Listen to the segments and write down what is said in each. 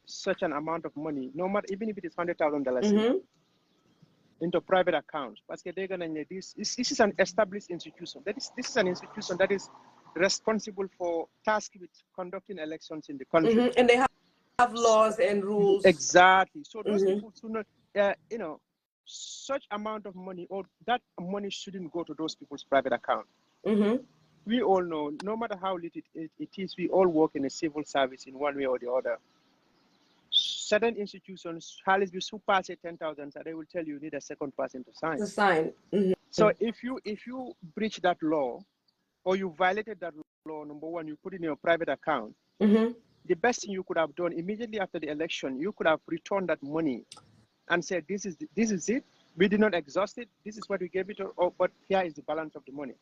such an amount of money, no matter even if it is $100,000 into private accounts, this is an established institution. This is an institution that is responsible for tasked with conducting elections in the country. And they have laws and rules. Exactly. So those people should not, you know, such amount of money, or that money shouldn't go to those people's private account. We all know, no matter how little it is, we all work in a civil service in one way or the other. Certain institutions, Harrisby pass 10,000, so they will tell you need a second person to sign. So if you breach that law, or you violated that law, number one, you put it in your private account. The best thing you could have done immediately after the election, you could have returned that money and said, this is it. We did not exhaust it. This is what we gave it, but here is the balance of the money.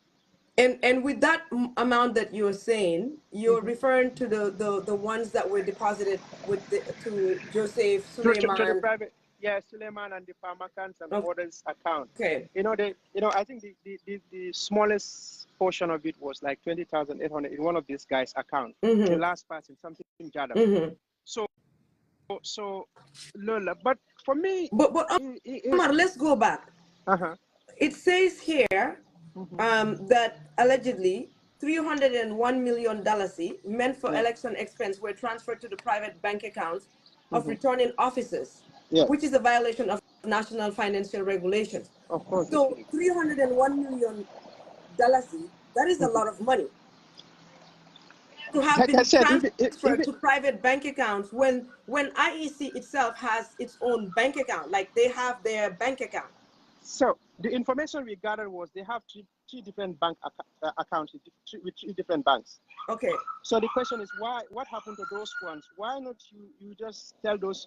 And with that amount that you're saying, you're referring to the ones that were deposited to Joseph Suleiman. To the private, Suleiman and the Pamakans and others account. Okay. I think the smallest portion of it was like 20,800 in one of these guys' account. The last person, something Jada. So Lola, but for me, but Omar, let's go back. It says here that allegedly $301 million meant for election expense were transferred to the private bank accounts of returning officers, which is a violation of national financial regulations. Of course. So $301 million, that is a lot of money to have been transferred to private bank accounts when IEC itself has its own bank account, like they have their bank account. So the information we gathered was they have three different bank accounts with three different banks. Okay. So the question is, what happened to those ones? Why not you just tell those,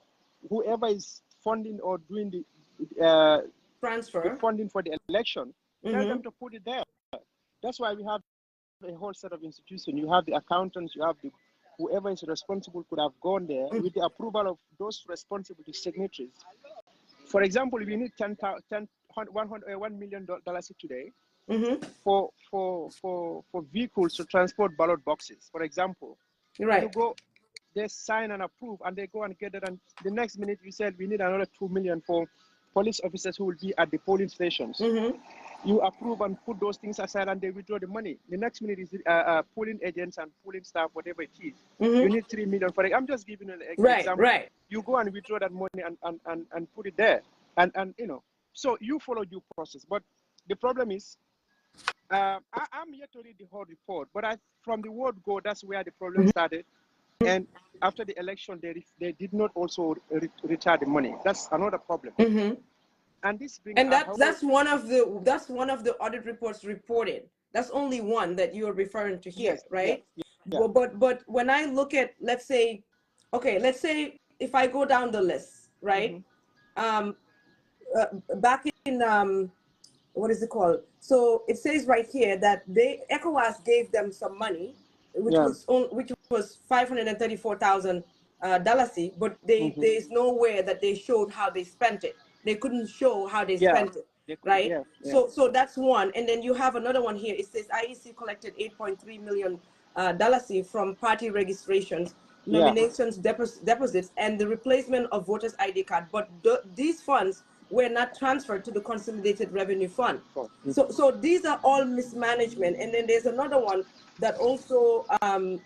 whoever is funding or doing the transfer, the funding for the election, tell them to put it there. That's why we have a whole set of institutions. You have the accountants, you have whoever is responsible could have gone there with the approval of those responsible signatories. For example, we need $1 million today for vehicles to transport ballot boxes. For example, you go, they sign and approve, and they go and get it, and the next minute you said we need another $2 million for police officers who will be at the polling stations. You approve and put those things aside, and they withdraw the money. The next minute is polling agents and polling staff, whatever it is. You need $3 million for it. I'm just giving an example. You go and withdraw that money and put it there, and so you follow due process. But the problem is, I'm yet to read the whole report. But from the word go, that's where the problem started. And after the election, they did not also retire the money. That's another problem. And this brings that's one of the audit reports reported. That's only one that you're referring to here, right? Yeah. But when I look at, let's say if I go down the list, right? Back in what is it called? So it says right here that ECOWAS gave them some money, which was $534,000, but there is nowhere that they showed how they spent it. They couldn't show how they spent it, right? So that's one. And then you have another one here. It says IEC collected $8.3 million from party registrations, nominations, deposits, and the replacement of voters' ID card. But these funds were not transferred to the Consolidated Revenue Fund. So these are all mismanagement. And then there's another one that also,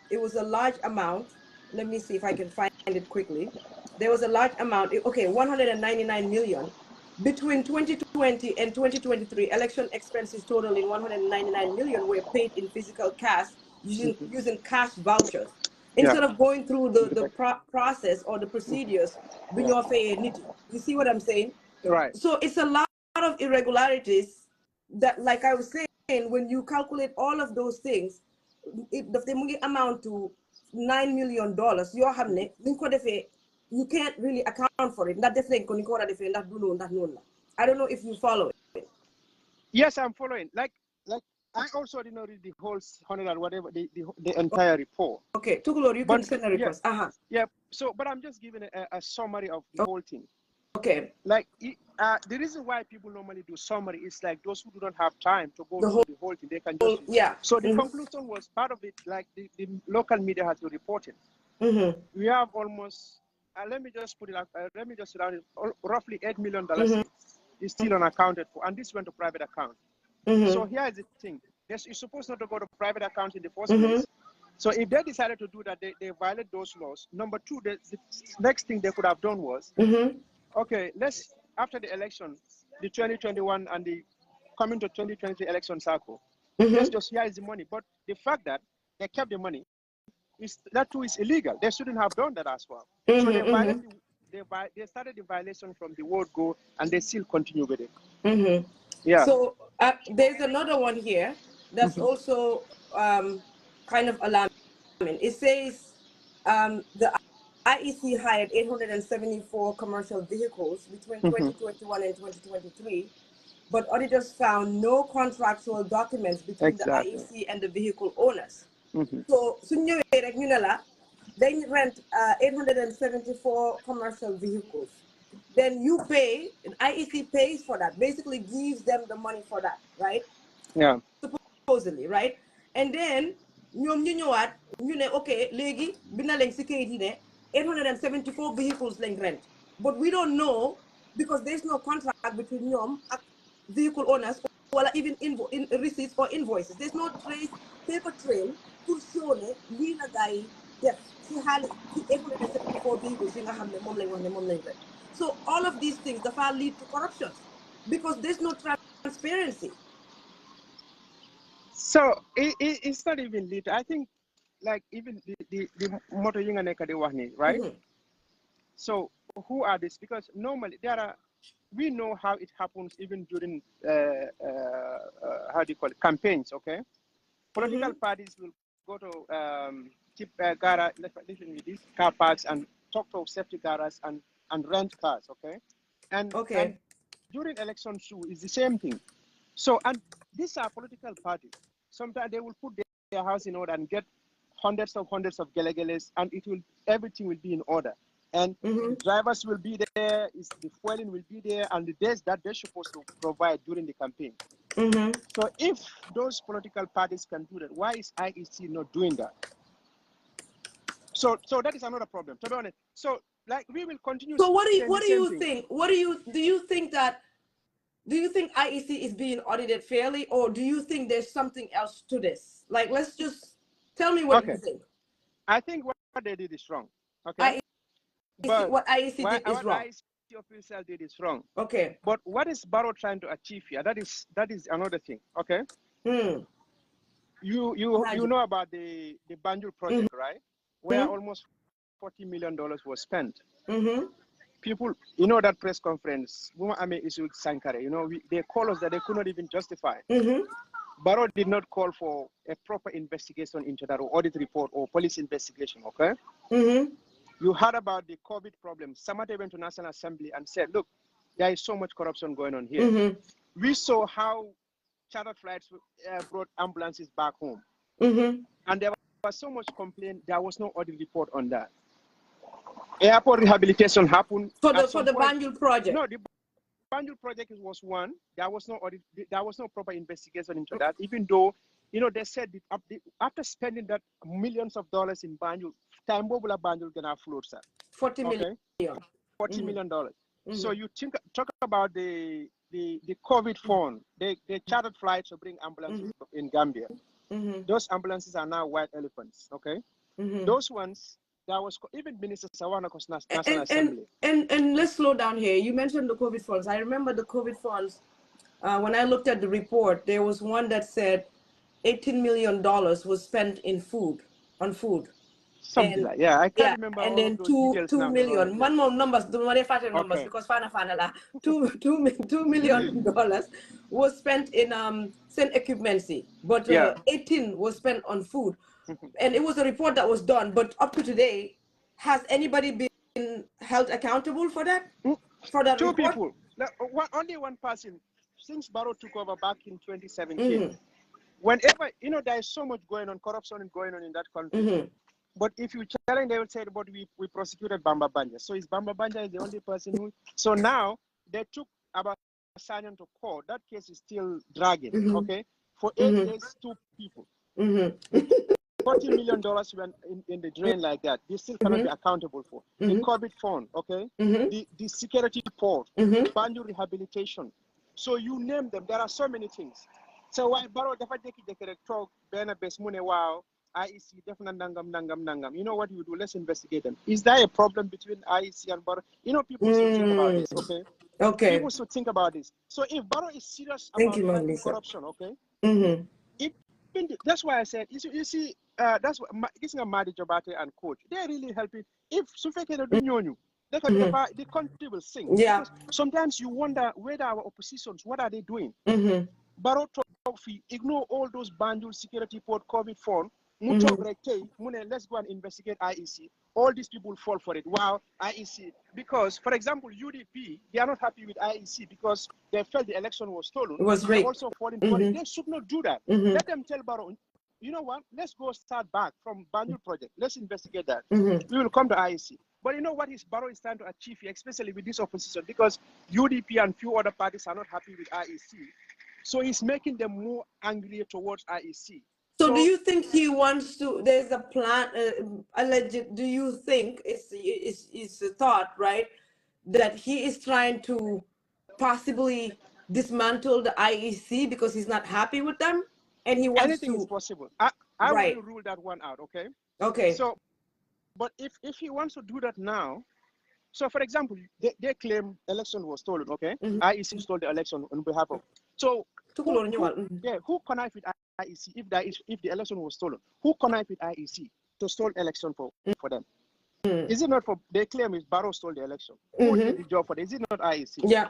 it was a large amount. Let me see if I can find it quickly. There was a large amount, $199 million. Between 2020 and 2023, election expenses totaling $199 million were paid in physical cash using cash vouchers. Instead of going through the process or the procedures, you see what I'm saying? Right. So it's a lot of irregularities that, like I was saying, when you calculate all of those things, they amount to $9 million. You can't really account for it. I don't know if you follow it. Yes, I'm following. Like I also did not read the whole 100 and whatever the entire report. Okay, Tugulor, you can send a report. Yeah. So, but I'm just giving a summary of the whole thing. Okay. Like the reason why people normally do summary is like those who do not have time to go through the whole thing. They can just So the conclusion was part of it. Like the local media has to report it. We have almost let me just put it up, let me just round it, roughly $8 million is still unaccounted for, and this went to private account. So here is the thing. You're supposed not to go to private account in the first place. So if they decided to do that, they violate those laws. Number two, the next thing they could have done was, okay, let's, after the election, the 2021 and the coming to 2020 election cycle, let's just, here is the money. But the fact that they kept the money, that too is illegal. They shouldn't have done that as well. So they started the violation from the word go, and they still continue with it. Yeah. So there's another one here that's also kind of alarming. It says the IEC hired 874 commercial vehicles between 2021 and 2023, but auditors found no contractual documents between the IEC and the vehicle owners. So, they rent 874 commercial vehicles. Then you pay, and IEC pays for that, basically gives them the money for that, right? Yeah. Supposedly, right? And then, okay, legi, binaleng sikayit 874 vehicles rent. But we don't know, because there's no contract between them and vehicle owners, or even in receipts or invoices. There's no paper trail to show Lina guy, yes, she had 874 vehicles. So all of these things that lead to corruption because there's no transparency. So it's not even lead. I think, like, even the motor right? So who are this? Because normally we know how it happens even during how do you call it, campaigns, okay? Political parties will go to keep these car parks and talk to safety guards and rent cars, okay? And during election too, it's the same thing. So, and these are political parties. Sometimes they will put their house in order and get hundreds of gelegeles, and everything will be in order. And the drivers will be there, the fueling will be there, and the days that they're supposed to provide during the campaign. So if those political parties can do that, why is IEC not doing that? So that is another problem, to be honest. So, like, we will continue. So what do you think? Do you think IEC is being audited fairly, or do you think there's something else to this? Like, let's just tell me what you think. I think what they did is wrong. Okay. What IEC did is wrong. IEC official did is wrong. Okay. But what is Barrow trying to achieve here? That is another thing. Okay. You know about the Banjul project, right? Where almost $40 million was spent. People, that press conference, they call us that they could not even justify. Barrow did not call for a proper investigation into that, or audit report, or police investigation, okay? You heard about the COVID problem. Samate went to National Assembly and said, look, there is so much corruption going on here. We saw how charter flights brought ambulances back home. And there was so much complaint, there was no audit report on that. Airport rehabilitation happened. For the Banjul project? No, the Banjul project was one. There was no audit, there was no proper investigation into that, even though, they said after spending that millions of dollars in Banjul, time Bobula Banjul gonna float, sir. 40 million. $40 million. So you talk about the COVID fund, the chartered flights to bring ambulances in Gambia. Those ambulances are now white elephants, okay? Those ones, that was even Minister Sawanako's National Assembly. And let's slow down here. You mentioned the COVID funds. I remember the COVID funds. When I looked at the report, there was one that said $18 million was spent on food. Something like, I can't remember. And then 2 million. One more numbers, the money numbers, because $2 million was spent in send equipmency, but 18 was spent on food. And it was a report that was done, but up to today, has anybody been held accountable for that? For that Two report? people. Only one person. Since Barrow took over back in 2017, whenever, there is so much going on, corruption going on in that country. But if you challenge, they will say, but we prosecuted Bamba Banja. So is Bamba Banja the only person who? So now they took about Sanyan to court. That case is still dragging. Okay, for 8 days, 2 people. $40 million went in the drain like that. They still cannot be accountable for. The COVID fund, okay? The security port, Banjul rehabilitation. So you name them. There are so many things. So why Barrow the talk Bena Besmune wow IEC definitely nangam. You know what you do? Let's investigate them. Is there a problem between IEC and Barrow? You know, people should think about this, okay? Okay. People should think about this. So if Barrow is serious about fighting corruption, okay? That's why I said, you see, that's what this is Madi Jabate and coach. They're really helping. If Sufeke don't know you, the country will sing. Yeah. Because sometimes you wonder whether our oppositions, what are they doing? Barrow Trophy, ignore all those Banjul security port COVID phone. Let's go and investigate IEC. All these people fall for it. Wow, IEC. Because, for example, UDP, they are not happy with IEC because they felt the election was stolen. It was rigged. They also falling for it. They should not do that. Let them tell Barrow, you know what? Let's go start back from Banjul project. Let's investigate that. We will come to IEC. But you know what Barrow is trying to achieve here, especially with this opposition, because UDP and few other parties are not happy with IEC. So he's making them more angry towards IEC. So do you think he wants to, there's a plan, alleged, do you think it's a thought, right, that he is trying to possibly dismantle the IEC because he's not happy with them? And he wants anything is possible. I want to rule that one out, okay? Okay. So, but if he wants to do that now, so for example, they claim election was stolen, okay? IEC stole the election on behalf of. So, who connived with IEC if the election was stolen? Who connived with IEC to stole election for them? Is it not for, they claim is Barrow stole the election? Who did the job for them? Is it not IEC? Yeah.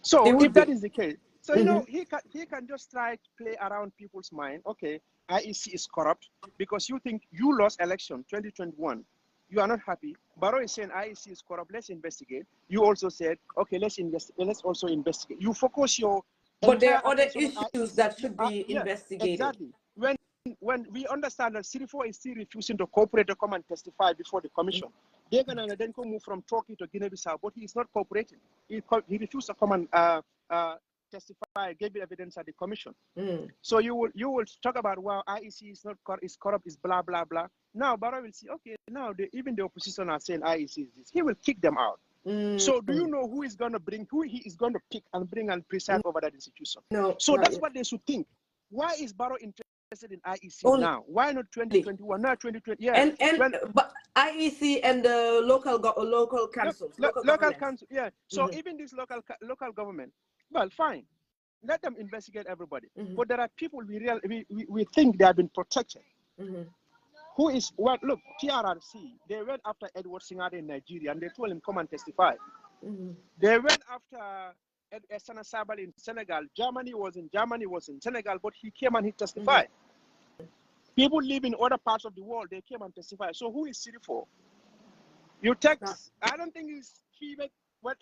So if that is the case, so you know, he can just try to play around people's mind. Okay, IEC is corrupt because you think you lost election 2021. You are not happy. Barrow is saying IEC is corrupt. Let's investigate. You also said, okay, let's also investigate. You focus your. But there are other issues that should be investigated. Exactly. When we understand that Sirifo is still refusing to cooperate to come and testify before the commission, they're gonna then move from Turkey to Guinea-Bissau, but he is not cooperating. He refused to come and testify, gave evidence at the commission. So you will talk about, wow, IEC is not is corrupt, is blah blah blah. Now Barrow will see, okay, now even the opposition are saying IEC is this. He will kick them out. So do you know who is going to bring, who he is going to pick and bring and preside over that institution? No. So that's what they should think. Why is Barrow interested in IEC now? Why not 2021? Not 2020. Yeah. But IEC and the local councils. Local council. Yeah. So even this local government, well, fine. Let them investigate everybody. But there are people we think they have been protected. Who is what? Look, TRRC. They went after Edward Singade in Nigeria, and they told him come and testify. They went after Sana Sabal in Senegal. Germany was in Senegal, but he came and he testified. People live in other parts of the world. They came and testified. So who is Sirifo? You text. I don't think it's where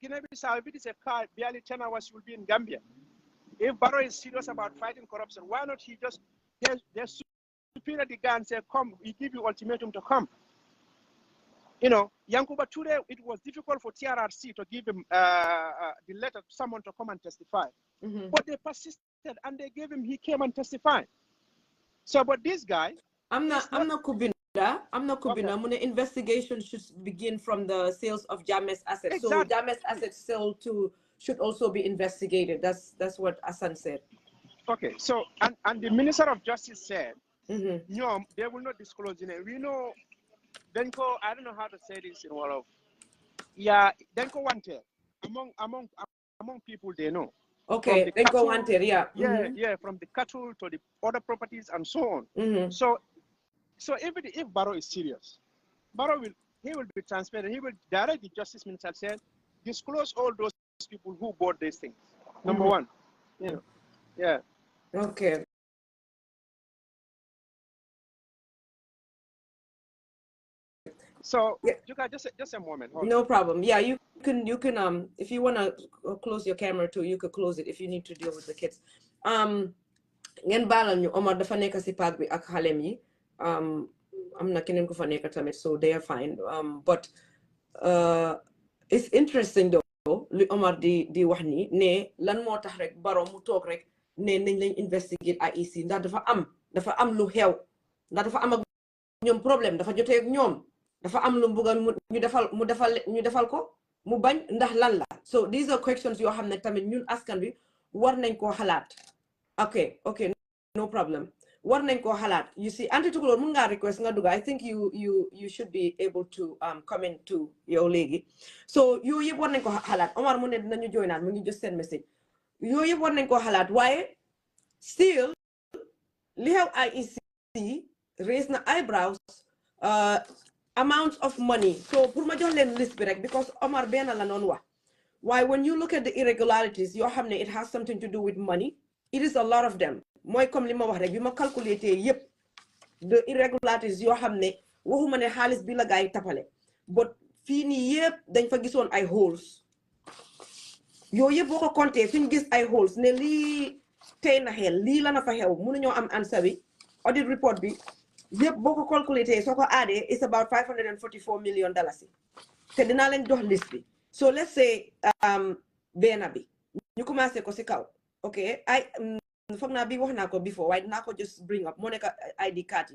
Guinea-Bissau. If it is a car, barely 10 hours, you will be in Gambia. If Barrow is serious about fighting corruption, why not he just superior the guy and say, come, we give you ultimatum to come. You know, Yankuba Ture, it was difficult for TRRC to give him the letter to someone to come and testify. But they persisted and they gave him, he came and testified. So, but this guy... I'm not Kubina. Investigation should begin from the sales of Jammeh's assets. Exactly. So Jammeh's assets sale should also be investigated. That's what Hassan said. Okay, so, and the Minister of Justice said, no, they will not disclose in it. We know, Denko, I don't know how to say this in Wolof. Yeah, Denko wanted among people they know. Okay, Denko wanted, yeah. Yeah, from the cattle to the other properties and so on. So if Barrow is serious, Barrow will be transparent. He will direct the Justice Minister said, disclose all those people who bought these things. Number one, you know, yeah. Okay. So Juka, just a moment. No problem. Yeah, you can if you wanna close your camera too, you could close it if you need to deal with the kids. Ngeen baalal ñu Omar dafa nekk si park bi ak xalem yi. Am na keneen ku fa nekk tamit, so they are fine. But it's interesting though li Omar di wax ni ne lan moo tax rek Barrow mu toog rek ne nañ lañ investigate IEC ndax dafa am lu xew ndax dafa am ak ñoom problème dafa jotee ak ñoom dafa am lu mbugal ñu defal ko mu bañ ndax lan la. So these are questions yoo xam ne tamit ñun askan bi war nañ koo xalaat. Okay, no problem. War nañ koo xalaat. You see, anti tukulóor mun ngaa request nga dugga. I think you should be able to comment to yow léegi. So yooyu yëpp war nañ ko xalaat. Omar mu ne dinañu joinaat mu ngi just send message. Yooyu yëpp war nañ koo xalaat waaye still li xew IEC raise na eyebrows amounts of money. So pour ma jox leen list bi rek because Omar benn la noonu wax. Why when you look at the irregularities yoo xam ne it has something to do with money, it is a lot of them. Mooy comme li ma wax rek bi ma calculé yëpp the irregularities yoo xam ne waxuma ne xaalis bi la gaa yi tapale but fii nii yëpp dañ fa gisoon ay holes yooyu yëpp boo ko compté fi ñu gis ay holes ne lii tey na xel lii la na fa xew mënuñoo am answer bi audit report bi yëpp boo ko calculé soo ko addee it's about $544 million te dinaa leen jox list bi. So let's say benn bi ñu commencé ko si kaw ok foog naa bi wax naa ko before waaye dinaa ko just bring up moo nekk ID card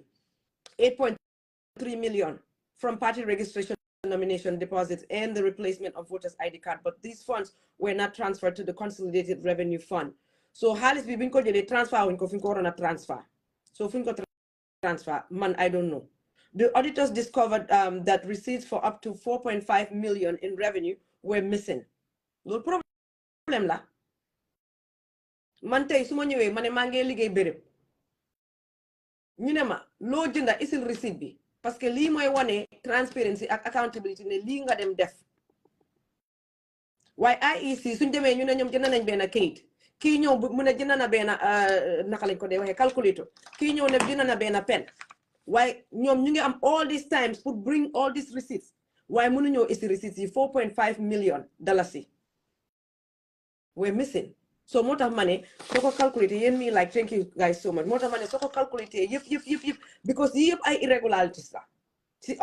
yi 8.3 million from party registration, nomination deposits and the replacement of voters ID card, but these funds were not transferred to the consolidated revenue fund. So xaalis bi biñ ko jëlee transfer wuñ ko fi ñu ko waroon a transfer so fi ñu ko transfer man I don't know. The auditors discovered that receipts for up to 4.5 million in revenue were missing. No problem la. Man tey su ma ñëwee ma ne maa ngi liggéey béréb ñu ne ma loo jënda isil receipt bi parce que lii mooy wane transparency ak accountability ne lii nga dem def waaye IEC suñ demee ñu ne ñoom jënd nañ benn kayit kii ñëw mu ne jënd na benn naka lañ ko dee waxee calculator kii ñëw ne jënd na benn pen waaye ñoom ñu ngi am all these times pour bring all these receipts waaye mënuñoo isil receipts yi 4.5 million dalasi we're missing. So moo tax ma ne soo ko calculate yéen mi like thank you guys so much moo tax ma ne soo ko calculate yëpp because yii yëpp ay irregularities la si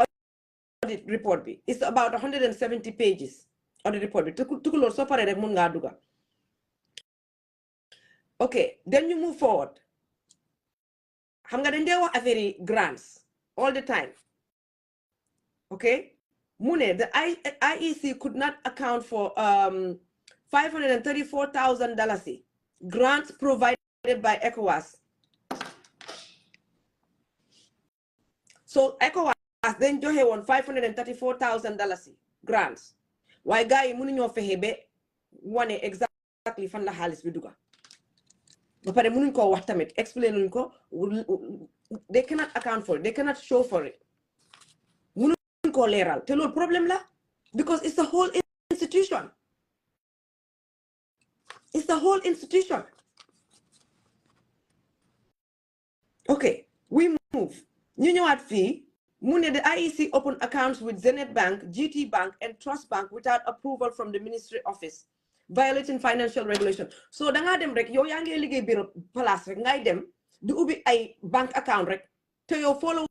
audit report bi it's about 170 pages audit report bi tukulóor soo paree rek mun ngaa dugga. Okay, then you move forward xam nga dañ dee wax affaire yi grants all the time okay mu ne the IEC could not account for $534,000 grants provided by ECOWAS. So ECOWAS then joxe woon $534,000 grants. Waaye gars yi mënuñoo fexe ba wane exactly fan la xaalis bi duga. Ba pare mënuñ ko wax tamit explain luñ ko they cannot account for it, they cannot show for it. Mënuñ ko leeral te loolu problème la because it's the whole institution. It's the whole institution. Okay, we move. You know what fee? The IEC opened accounts with Zenith Bank, GT Bank, and Trust Bank without approval from the Ministry Office, violating financial regulation. So, danga dem rek yow yange liggéey biro place rek ngay dem di ubi ay bank account rek te yow follow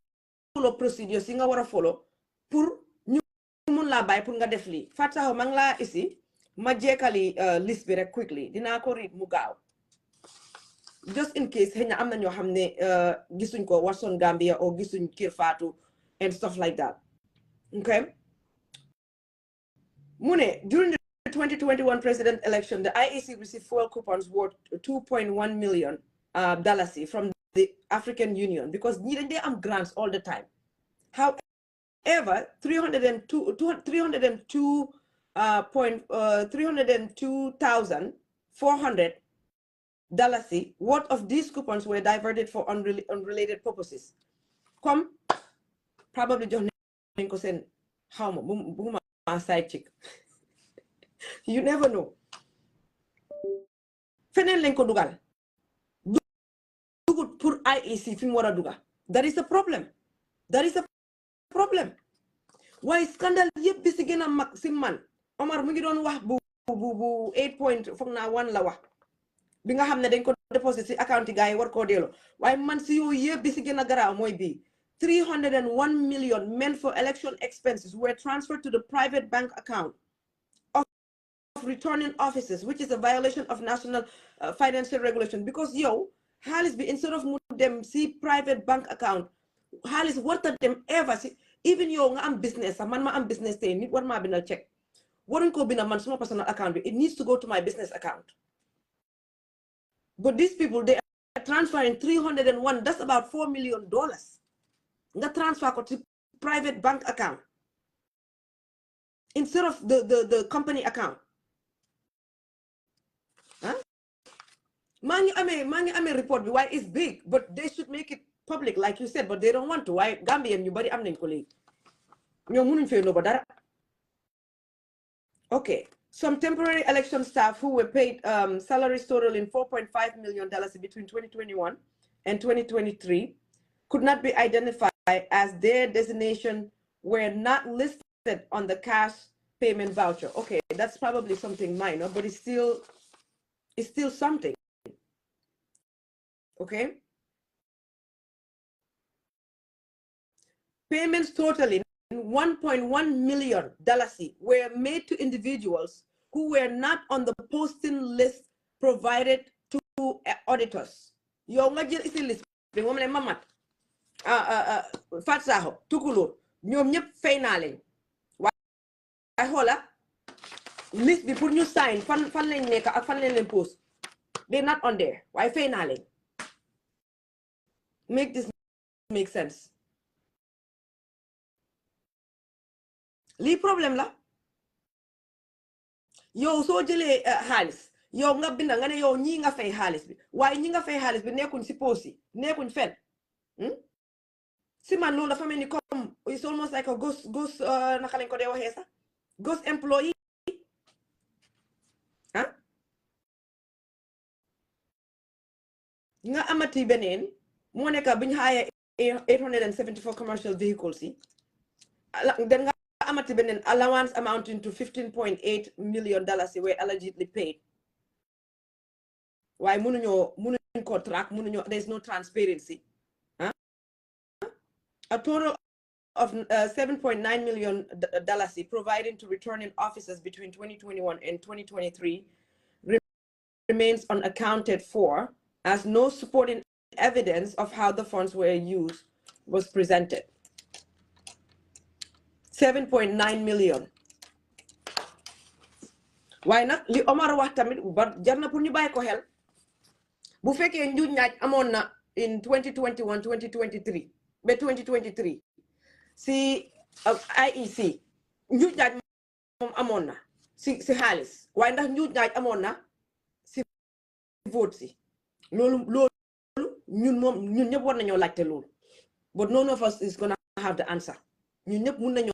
procedures yi nga wara follow pour ñu mun la bay pour nga def li. Fataw mang la ici ma jekali list bi rek quickly dina ko read mu gaaw just in case xëy na am na ñoo xam ne gisuñ ko Watson Gambia or gisuñ Kër Fatou and stuff like that. Okay, mu ne during the 2021 president election the IEC received fuel coupons worth $2.1 million from the African Union because they am grants all the time. However, $302,400 worth of these coupons were diverted for unrelated purposes. Come, probably John Nicosen, how much side chick. You never know. Fenen lenko dugal. Dugut pour IEC fi wara duga. That is a problem. That is a problem. Why scandal yep bi ci gëna mag ci man. Omar mu ngi doon wax bu 8 point foog naa 1 la wax. Bi nga xamne dañ ko deposit ci account gaay war ko delo. Why man ci yoy yeb bi ci gëna garaaw moy bi. 301 million meant for election expenses were transferred to the private bank account of returning officers, which is a violation of national financial regulation. Because yo, halis be instead of them see private bank account, xaalis warta dem ever si even yow nga am business sax man ma am business tey nit war maa bindal check waruñ ko bindal man suma personal account bi it needs to go to my business account. But these people, they are transferring 301, that's about $4 million. Nga transfer ko to private bank account instead of the company account. Huh? Mangi ame report, why it's big, but they should make it public, like you said, but they don't want to. Why Gambian, you body am nañ ko léegi. Ñoom mënuñ fee no ba dara. Okay, some temporary election staff who were paid salaries totaling $4.5 million between 2021 and 2023 could not be identified as their designation were not listed on the cash payment voucher. Okay, that's probably something minor, but it's still something. Okay. Payments totaling $1.1 million were made to individuals who were not on the posting list provided to auditors. Yo nga jël isi list bi moom ne mamat Fatsaho Tukulur ñoom ñëpp fay naa leen waaye xoola list bi pour ñu sign fan lañ nekk ak fan lañ leen post they're not on there waaye fay naa leen. Make this make sense. Li problem la yow soo jëlee xaalis yow nga binda nga ne yow ñii nga fay xaalis bi waaye ñi nga fay xaalis bi nekkuñ si post yi nekkuñ fen si man loolu dafa mel ni comme it's almost like a ghost naka lañ ko dee waxee sax ghost employee ah nga amati beneen moo nekk biñ xaaya 874 commercial vehicles yi den nga amati beneen allowance amounting to $15.8 million were allegedly paid. Why mënuñ ko track there's no transparency. Huh? A total of $7.9 million provided to returning officers between 2021 and 2023 remains unaccounted for, as no supporting evidence of how the funds were used was presented. 7.9 million. Why not? Li Omar wax tamit ba jarna pour ñu bay ko xel bu fekkee njuuj njaaj amoon na in 2021 2023 ba 2023 si IEC njuuj njaaj moom amoon na si xaalis waaye ndax njuuj njaaj amoon na si vote si loolu ñun ñëpp war nañoo laajte loolu but none of us is gonna have the answer. ñun ñëpp mun nañoo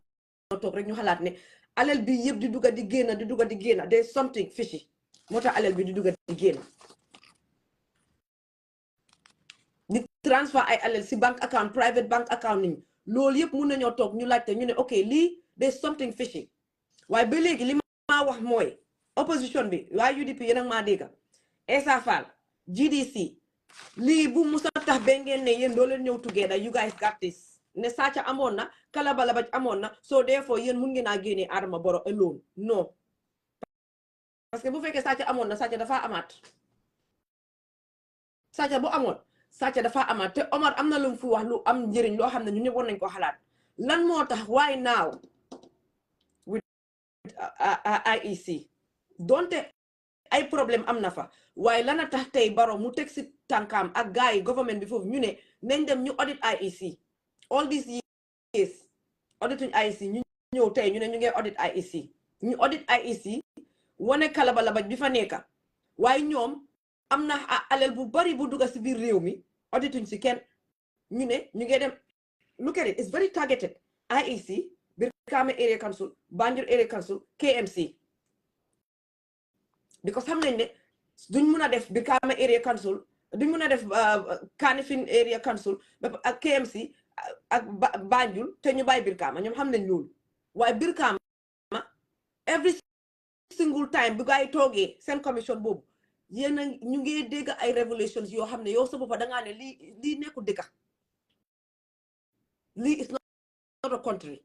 toog rek ñu xalaat ne alal bi yëpp di dugga di génn there's something fishy moo tax alal bi di dugga di génn di transfer ay alal si bank account private bank account niñ loolu yëpp mun nañoo toog ñu laajte ñu ne ok lii there's something fishy waaye ba léegi li ma wax mooy opposition bi waa UDP yéen a maa dégga Essa Faal GDC lii bu musa tax ba ngeen ne yéen doo leen ñëw together you guys got this ne sàcca amoon na kalabalabaj amoon na so therefore yéen mun ngeen a génne Adama Barrow alone non parce que bu fekkee sàcca amoon na sàcca dafa amaat sàcca bu amoon sàcca dafa amaat te Omar am na lu mu fi wax lu am njëriñ loo xam ne ñu ñëpp war nañ ko xalaat lan moo tax why now with IEC donte ay problème am na fa waaye lana tax tey Barrow mu teg si tànkaam ak gars yi government bi foofu ñu ne nañ dem ñu audit IEC all these years audituñ IEC ñu ñëw tey ñu ne ñu ngi audit IEC ñu audit IEC wane kalabalabaj bi fa nekka waaye ñoom am na alal bu bari bu dugga si biir réew mi audituñ si kenn ñu ne ñu ngi dem look at it it's very targeted IEC Brikama Area Council Banjul Area Council KMC because xam nañ ne duñ mun a def Brikama Area Council duñ mun a def Kanifing Area Council ak KMC ak Banjul te ñu bàyyi Brikama ñoom xam nañ loolu waaye Brikama every single time bu gaa yi toogee seen commission boobu yéen a ñu ngi dégg ay revelations yoo xam ne yow sa boppa dangaa ne lii nekkul dëkka lii is not a country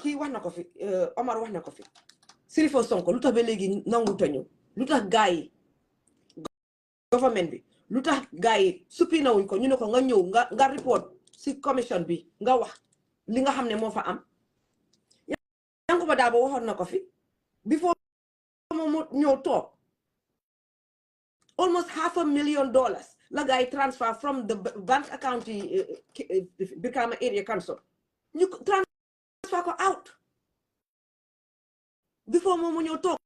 kii wax na ko fi Omar wax na ko fi Sirifo Sonko lu tax ba léegi nangu ta ñëw lu tax gaa yi government bi lu tax gaa yi suppi nawuñ ko ñu ne ko nga ñëw nga report si commission bi nga wax li nga xam ne moo fa am Yankuba Dabo waxoon na ko fi before mo ñëw toog almost $500,000 la gay transfer from the bank account become area council ñu transfer ko out before mo ñëw toog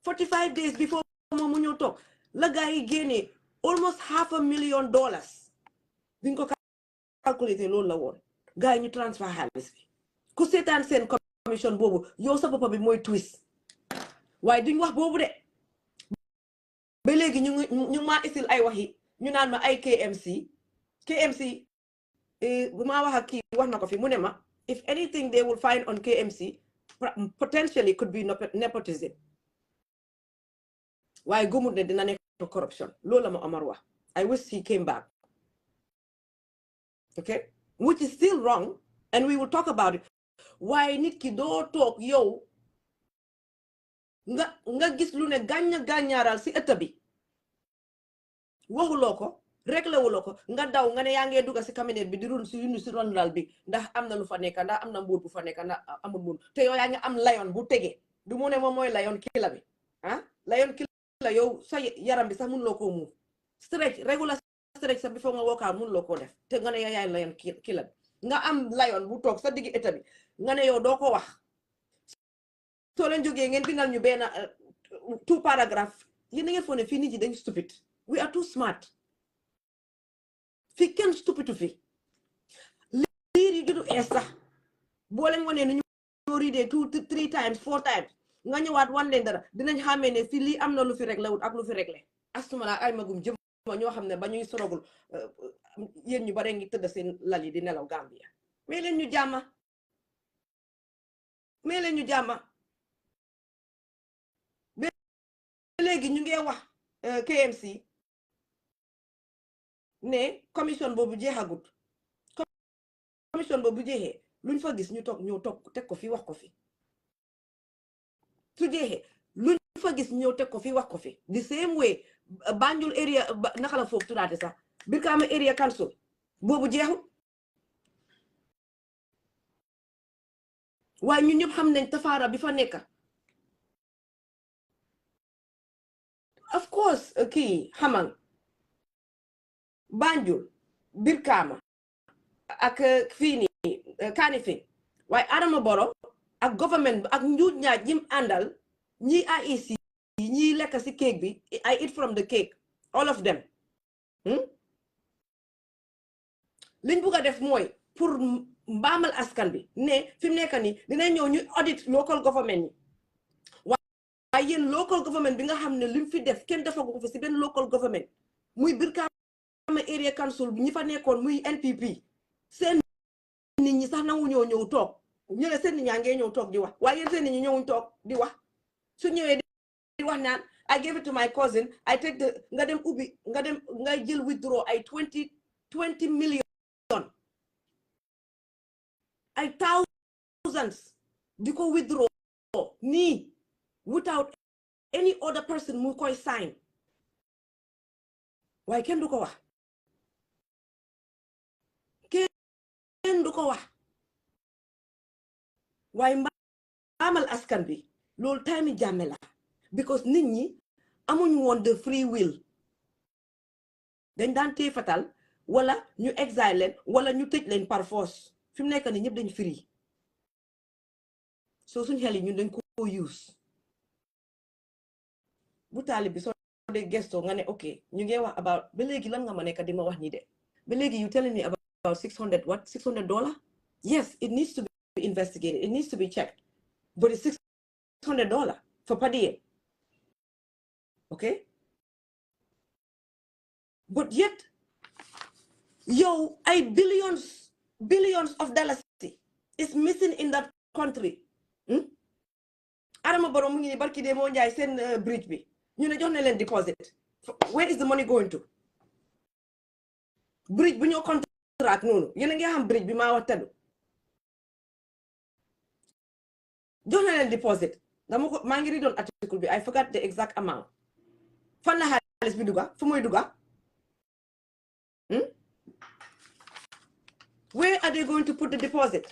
45 days before mo ñëw toog la gay génne almost $500,000 biñ ko calculate loolu la woon gars yi ñu transfer xaalis bi ku seetaan seen commission boobu yow sa bopp bi mooy twist waaye duñ wax boobu de ba léegi ñu maa isil ay wax yi ñu naan ma ay KMC bu maa wax ak kii wax na ko fi mu ne ma if anything they will find on KMC potentially could be nepotism waaye gëmut ne dina nekk corruption loolu la ma Omar wax I wish he came back okay which is still wrong and we will talk about it waaye nit ki doo toog yow nga gis lu ne gàññaaral si ëtt bi waxuloo ko réglé wuloo ko nga daw nga ne yaa ngee dugga si cabinet bi di run si yundu si ron lal bi ndax am na lu fa nekk ndax am na mbuur bu fa nekk ndax amul mbuur te yow yaa ngi am layon bu tege du mu ne moom mooy layon kila bi layon kila yow sa yaram bi sax mënuloo koo muuf stretch regular stretch sax bi foog nga wookaa mënuloo koo def te nga ne yow yaay layon kila bi nga am layon bu toog sa diggi ëtt bi nga ne yow doo ko wax soo leen jógee ngeen bindal ñu benn 2 paragraph yéen ngeen foog ne fii nit yi dañ stupid we are too smart fii kenn stupidu fi liir yi judu ees sax boo leen wane ne ñu riidee 2 3 times 4 times nga ñëwaat wan leen dara dinañ xàmmee ne fii lii am na lu fi réglé wut ak lu fi réglé astuma la ay magum jëm ñoo xam ne ba ñuy sorogul yéen ñu bare ngi tëdd seen lal yi di nelaw Gambia mais leen ñu jàmma ba léegi ñu ngi wax KMC ne commission boobu jeexagut commission boobu jeexee luñ fa gis ñu toog ñëw toog teg ko fi wax ko fi su jeexee luñ fa gis ñëw teg ko fi wax ko fi the same way Banjul area naka la foofu tuddaate sax Brikama area council boobu jeexut waaye ñun ñëpp xam nañ tafaara bi fa nekk of course kii xaman Banjul Brikama ak fii nii Kanifing waaye Adama Barrow ak government ak njuuj ñaaj ñim àndal ñi IEC ñi lekk si cake bi I eat from the cake all of them liñ bugg a def mooy pour mbaamal askan bi ne fi mu nekk nii dina ñëw ñu audit local government yi waaye yéen local government bi nga xam ne lim fi def kenn defagu ko fi si benn local government muy Brikama area council bi ñi fa nekkoon muy NPP seen nit ñi sax nangu ñëw toog ñu ne seen nit ñaa ngee ñëw toog di wax waaye yéen seen nit ñi ñëwuñ toog di wax su ñëwee di wax naan I gave it to my cousin I take the nga dem ubbi nga jël withdraw ay 20 million ay thousands di ko withdraw nii without any other person mu koy sign waaye kenn du ko wax waaye mbaamal askan bi loolu time jàmme la because nit ñi amuñ woon the free will dañ daan téye fatal wala ñu exile leen wala ñu tëj leen par force fi mu nekk ni ñëpp dañ free soo suñ xel yi ñun dañ ko use bu taalib bi soo dee gestoo nga ne ok ñu ngi wax about ba léegi lan nga ma nekk di ma wax nii de ba léegi you telling me about $600 yes it needs to be investigated it needs to be checked but it's $600 for per diem okay but yet yo ay billions of dollars is missing in that country Adama Barrow mu ngi ni barki de moo njaay seen bridge bi ñu ne jox na leen deposit where is the money going to bridge bu ñoo contract noonu yéen a ngi xam bridge bi maa wax teddu jox na leen deposit dama ko maa ngi readoon article bi I forgot the exact amount fan la xaalis bi duga fu muy duga Where are they going to put the deposit?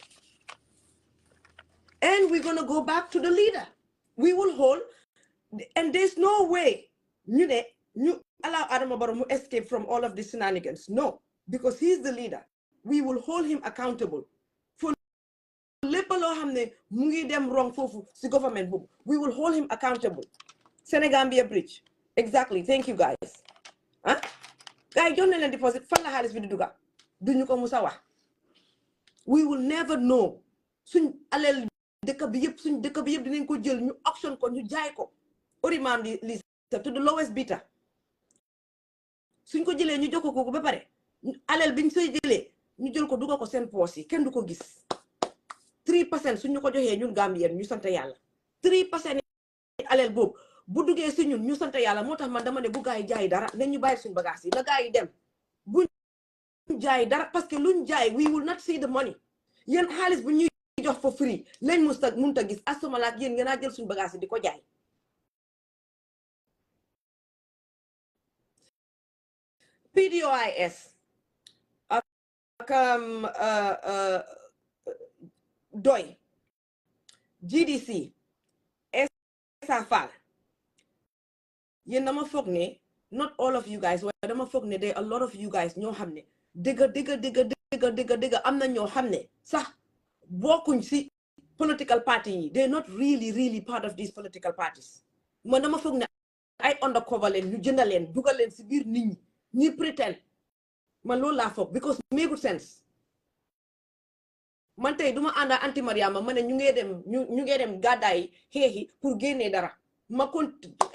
And we're going to go back to the leader. We will hold, and there's no way you allow Adama Barrow to escape from all of these shenanigans. No, because he's the leader. We will hold him accountable for dem wrong fofu si government. We will hold him accountable. Senegambia bridge. Exactly. Thank you, guys. Huh? Guys, don't let deposit. We will never know. Suñ alel dëkk bi yëpp suñ dëkk bi yëpp dinañ ko jël ñu auction ko ñu jaay ko oriman li to the lowest bidder. Suñ ko jëlee ñu jox ko ba pare alel biñ sey jëlee ñu jël ko dugal ko seen poos yi kenn du ko gis 3% suñ ñu ko joxee ñun Gambien ñu sant yàlla 3% alel boobu bu duggee si ñun ñu sant yàlla moo tax man dama ne bu gaay jaay dara nañ ñu bàyyi suñ bagage yi na gaay yi dem bu jaay dara parce que luñ jaay we will not see the money. Yéen xaalis bu ñuy jox for free lañ munta gis asumalaak yéen ngeen a jël suñ bagage yi di ko jaay. PDOIS ak doy GDC SAFAL yéen dama foog ne not all of you guys waaye dama foog ne there are a lot of you guys ñoo xam ne dëgg am na ñoo xam ne sax bokkuñ si political party yi they're not really part of these political parties. Man dama foog ne ay undercover leen ñu jënda leen dugal leen si biir nit ñi pretend man loolu laa foog because make good sense. Man tey duma ànda anti Mariama ma ne ñu ngee dem gàddaay xeexi pour génnee dara ma kon